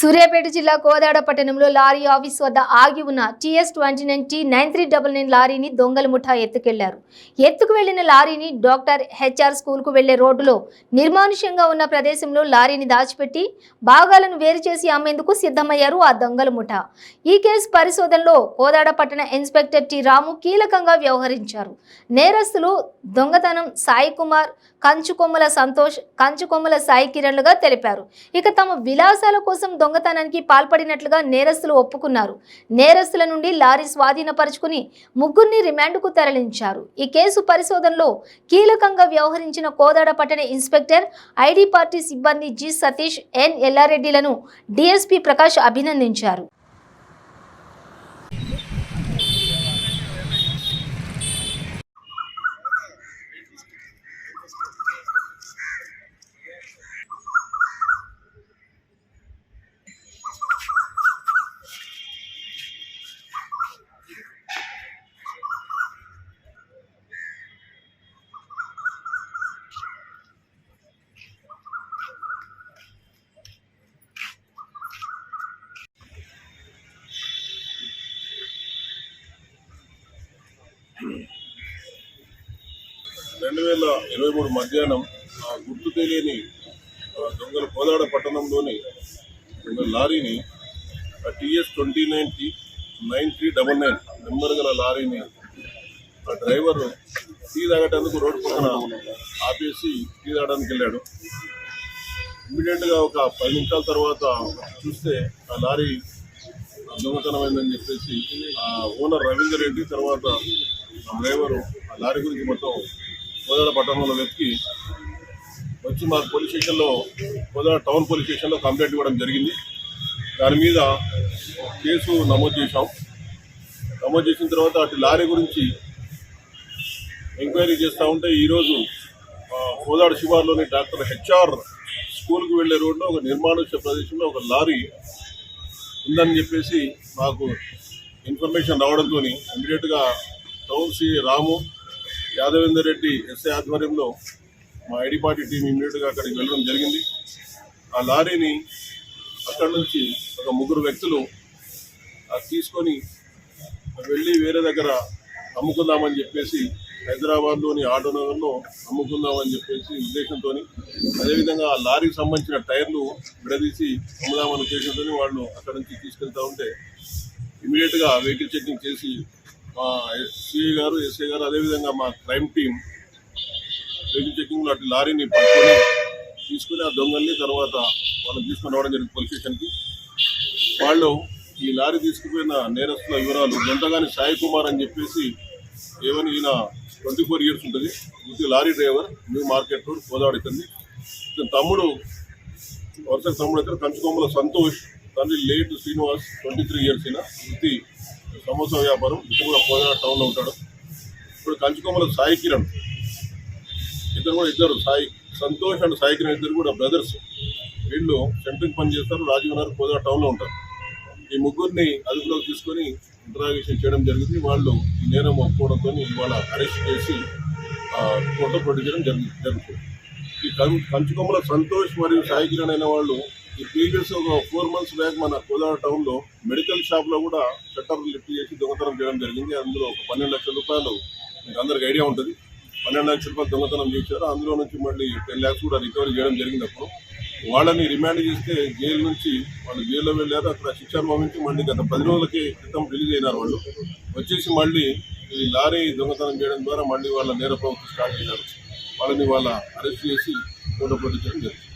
సూర్యాపేట జిల్లా కోదాడ పట్టణంలో lorry office వద్ద ఆగి ఉన్న TS29T9399 లారీని దొంగల ముఠా ఎత్తుకెళ్లారు. ఎత్తుకు వెళ్లిన లారీని డాక్టర్ హెచ్ఆర్ స్కూల్ కు వెళ్లే రోడ్డులో నిర్మానుష్యంగా ఉన్న ప్రదేశంలో లారీని దాచిపెట్టి భాగాలను వేరు చేసి అమ్మేందుకు సిద్ధమయ్యారు ఆ దొంగల ముఠా. ఈ కేసు పరిశోధనలో కోదాడ పట్టణ ఇన్స్పెక్టర్ టి రాము కీలకంగా వ్యవహరించారు. నేరస్తులు దొంగతనం సాయి కుమార్, కంచుకొమ్మల సంతోష్, కంచుకొమ్మల సాయి కిరణ్లుగా తెలిపారు. ఇక తమ విలాసాల కోసం దొంగతనానికి పాల్పడినట్లుగా నేరస్తులు ఒప్పుకున్నారు. నేరస్తుల నుండి లారీ స్వాధీనపరుచుకుని ముగ్గురిని రిమాండ్కు తరలించారు. ఈ కేసు పరిశోధనలో కీలకంగా వ్యవహరించిన కోదాడ పట్టణ ఇన్స్పెక్టర్, ఐడి పార్టీ సిబ్బంది జి సతీష్, ఎన్ ఎల్లారెడ్డిలను డిఎస్పీ ప్రకాష్ అభినందించారు. మధ్యాహ్నం గుర్తు తెలియని దొంగలు కోదాడ పట్టణంలోని లారీని TS29T9399 నెంబర్ గల లారీని ఆ డ్రైవర్ టీ తాగటానికి రోడ్డు పక్కన ఆపేసి టీ తాగడానికి వెళ్ళాడు. ఇమ్మీడియట్గా ఒక 10 నిమిషాల తర్వాత చూస్తే ఆ లారీ దొంగతనమైందని చెప్పేసి ఆ ఓనర్ రవీందర్ రెడ్డి తర్వాత ఆ డ్రైవరు ఆ లారీ గురించి మొత్తం కోదాడ పట్టణంలో వెతికి వచ్చి మా పోలీస్ స్టేషన్లో, కోదాడ టౌన్ పోలీస్ స్టేషన్లో కంప్లైంట్ ఇవ్వడం జరిగింది. దాని మీద కేసు నమోదు చేశాం. నమోదు చేసిన తర్వాత అటు లారీ గురించి ఎంక్వైరీ చేస్తూ ఉంటే ఈరోజు కోదాడ శివార్లోని డాక్టర్ హెచ్ఆర్ స్కూల్కి వెళ్ళే రోడ్లో ఒక నిర్మానుష్య ప్రదేశంలో ఒక లారీ ఉందని చెప్పేసి మాకు ఇన్ఫర్మేషన్ రావడంతో ఇమీడియట్గా టౌన్ సి రాము, యాదవేందర్ రెడ్డి ఎస్ఐ ఆధ్వర్యంలో మా ఐడి పార్టీ టీం ఇమీడియట్గా అక్కడికి వెళ్ళడం జరిగింది. ఆ లారీని అక్కడి నుంచి ఒక ముగ్గురు వ్యక్తులు తీసుకొని వెళ్ళి వేరే దగ్గర అమ్ముకుందామని చెప్పేసి హైదరాబాద్లోని ఆటోనగర్లో అమ్ముకుందామని చెప్పేసి ఉద్దేశంతో, అదేవిధంగా ఆ లారీకి సంబంధించిన టైర్లు విడదీసి అమ్ముదామనే ఉద్దేశంతో వాళ్ళు అక్కడి నుంచి తీసుకెళ్తూ ఉంటే ఇమీడియట్గా వెహికల్ చెకింగ్ చేసి మా సిఐ గారు, ఎస్ఐ గారు, అదేవిధంగా మా క్రైమ్ టీం వెహికల్ చెకింగ్లో అటు లారీని పట్టుకొని తీసుకుని ఆ దొంగల్ని తర్వాత వాళ్ళని తీసుకుని రావడం జరిగింది పోలీస్ స్టేషన్కి. వాళ్ళు ఈ లారీ తీసుకుపోయిన నేరస్తుల వివరాలు దొంతగాని సాయి కుమార్ అని చెప్పేసి ఏమని, ఈయన 24 years ఉంటుంది, ఇది lorry driver, new market road Kodad. ఇతని తమ్ముడు వరుస తమ్ముడు అయితే కంచుకొమ్మల సంతోష్, తండ్రి లేట్ శ్రీనివాస్, 23 years. ఈయన వృత్తి సమోసా వ్యాపారం, ఇతను కూడా కోదాడ టౌన్లో ఉంటాడు. ఇప్పుడు కంచుకొమ్మల సాయి కిరణ్, ఇద్దరు కూడా ఇద్దరు సాయి సంతోష్ అండ్ సాయి కిరణ్ ఇద్దరు కూడా బ్రదర్స్. వీళ్ళు సెంట్రింగ్ పని చేస్తారు, రాజీవ్ నగర్ కోదాడ టౌన్లో ఉంటారు. ఈ ముగ్గురిని అదుపులోకి తీసుకొని ఇంటరాగేషన్ చేయడం జరిగింది. వాళ్ళు ఈ నేరం ఒప్పుకోవడంతో ఇవాళ అరెస్ట్ చేసి కోర్టులో ప్రొడ్యూస్ చేయడం జరుగుతుంది. ఈ కంచుకొమ్మల సంతోష్ మరియు సాయి కిరణ్ అయిన వాళ్ళు ఈ ప్రీవియస్ ఒక 4 months బ్యాక్ మన కోదాడ టౌన్లో మెడికల్ షాప్లో కూడా షట్టర్లు లిఫ్ట్ చేసి దొంగతనం చేయడం జరిగింది. అందులో ఒక 12 లక్షల రూపాయలు, మీకు అందరికి ఐడియా ఉంటుంది, 12 లక్షల రూపాయలు దొంగతనం చేశారు. అందులో నుంచి మళ్ళీ 10 lakhs కూడా రికవరీ చేయడం జరిగింది. అప్పుడు వాళ్ళని రిమాండ్ చేస్తే జైలు నుంచి వాళ్ళు జైల్లో వెళ్ళారు. అక్కడ శిక్ష అనుభవించి మళ్ళీ గత 10 రోజుల క్రితం రిలీజ్ అయినారు. వాళ్ళు వచ్చేసి మళ్ళీ ఈ లారీ దొంగతనం చేయడం ద్వారా మళ్ళీ వాళ్ళ నేర ప్రవృత్తి స్టార్ట్ చేశారు. వాళ్ళని వాళ్ళ అరెస్ట్ చేసి కోర్టులో ప్రొడ్యూస్ చేయడం జరిగింది.